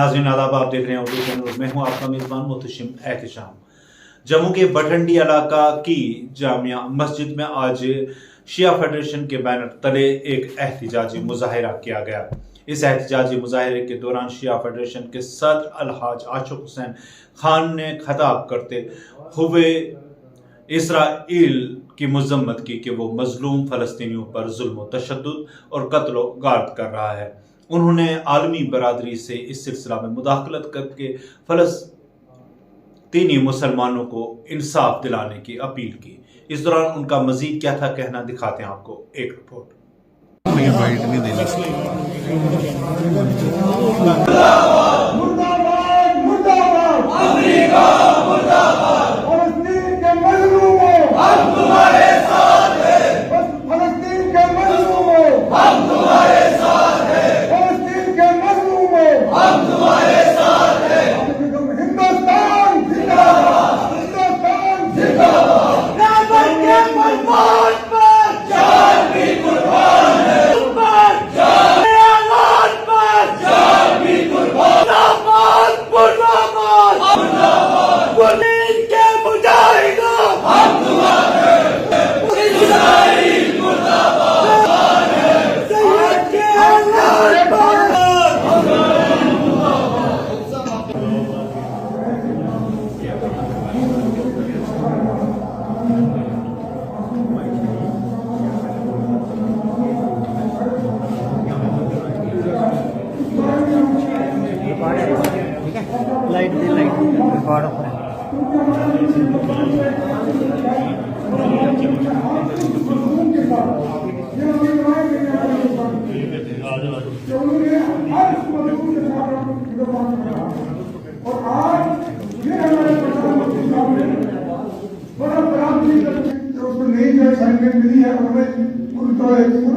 नाज़रीन आदाब, आप देख रहे हैं उर्दू चैनल। मैं हूं आपका मेज़बान मोहतशिम एहतिशाम। जम्मू के भटंडी इलाका की जामिया मस्जिद में आज शिया फेडरेशन के बैनर तले एक एहतिजाजी मुजाहिरा किया गया। इस एहतिजाजी मुजाहिरे के दौरान शिया फेडरेशन के सदर अलहाज आशिक हुसैन खान ने खिताब करते हुए इसराइल की मजम्मत की कि वो मजलूम फ़लस्तीनियों पर जुल्म तशद्दुद और कत्ल गार्द कर रहा है। उन्होंने आलमी बरादरी से इस सिलसिला में मुदाखलत करके फ़लस्तीनी मुसलमानों को इंसाफ दिलाने की अपील की। इस दौरान उनका मजीद क्या था कहना, दिखाते हैं आपको एक रिपोर्ट।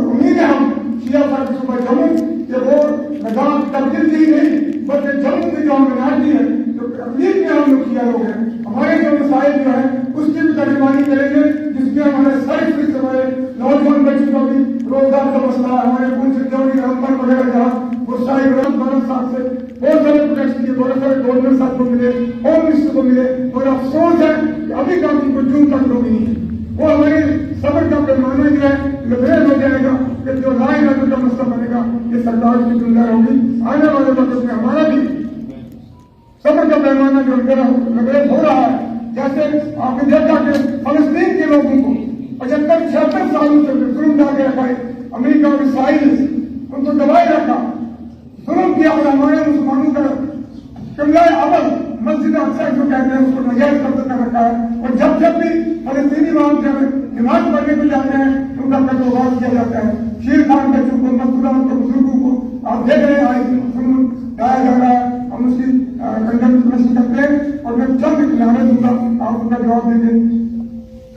उम्मीद है हम शिया जम्मू के वो मैदान तब्दील की नहीं, बल्कि जम्मू की जो हमने दी है, जो तकलीफ में हम लोग किया लोग हैं, हमारे जो मसाइल जो है उसकी भी तर्जुमानी करेंगे, जिसमें हमारे सारे हमारे नौजवान बच्चों का भी रोजगार का मसला है, हमारे पुलिस सिक्योरिटी नंबर वगैरह जहाँ वो सारे गवर्नमेंट साहब से बहुत सारे प्रोटेक्ट किए, बहुत सारे गवर्नमेंट साहब को मिले, होम मिनिस्टर को मिले, और अफसोस है कि अभी काम को जून तक लोग नहीं है। वो हमारे सबर का पैमाना जो है लबरेज हो जाएगा कि जो लाएगा जो मसला बनेगा ये सरकार की जिम्मेदार होगी। आने वाले वक्त में हमारा भी सबर का पैमाना जो लबरेज हो रहा है। जैसे आपने देखा कि फलस्तीन के लोगों को 75-76 सालों से जुल्म डाल के रखा है, अमेरिका और इसराइल उनको दबाए रखा, जुल्म किया, और हमारे मुसलमानों का कमला अवल मस्जिद अक्सर जो कहते हैं उसको नजायज कब्जा कर रखा है। और जब जब भी फलस्तीनी वहां जब नमाज पढ़ने को जाते हैं उनका कत्ल किया जाता है। शेर खान बच्चों को, मजदूरों को, बुजुर्गों को आप देख रहे हैं गाया जा रहा है। हम उसकी कंडम करते हैं और मैं जल्द खिलाने दूंगा, आप उनका जवाब दे दें।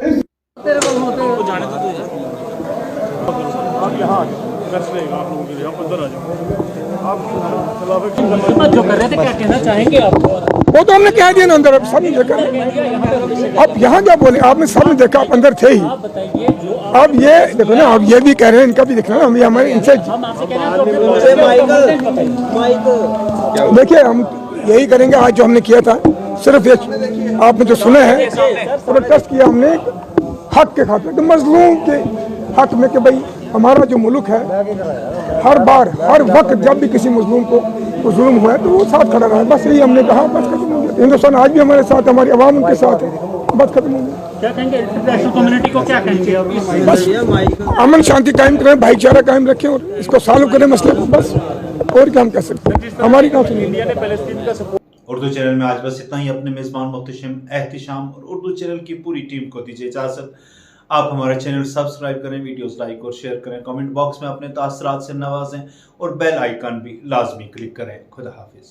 इस आप लोगों के लिए आप अंदर आ जाओ। आप जो कर रहे थे क्या कहना चाहेंगे आप? वो तो हमने कह दिया ना अंदर, अब सब ने देखा। अब यहाँ क्या बोले, आपने सब ने देखा, आप अंदर थे ही। अब ये देखो ना, अब ये भी कह रहे हैं, इनका भी देखना ना, हम ये हमारे इनसे देखिए हम यही करेंगे। आज जो हमने किया था सिर्फ ये आपने जो सुना है, प्रोटेस्ट किया हमने हक के खातिर, तो मजलूम के हक में कि भाई हमारा जो मुल्क है हर बार हर वक्त जब भी किसी मजलूम को जुल्म हुआ है तो वो साथ खड़ा रहा है। बस यही हमने कहा, बस खत्म हो गया। हिंदुस्तान आज भी हमारे साथ, हमारी आवाम उनके साथ है, बस खत्म हो गया। क्या कहेंगे इंटरनेशनल कम्युनिटी को, क्या कहेंगे? बस अमन शांति कायम करें, भाईचारा कायम रखें और इसको सॉल्व करें मसले को, बस और क्या हम कह सकते हैं। हमारी काम इंडिया ने पैलेस्टीन का सपोर्ट। उर्दू चैनल में आज बस इतना ही। अपने मेज़बान मोहतशिम एहतिशाम और उर्दू चैनल की पूरी टीम को दीजिए इजाज़त। आप हमारा चैनल सब्सक्राइब करें, वीडियोस लाइक और शेयर करें, कमेंट बॉक्स में अपने तासरात से नवाजें और बेल आइकन भी लाजमी क्लिक करें। खुदा हाफिज।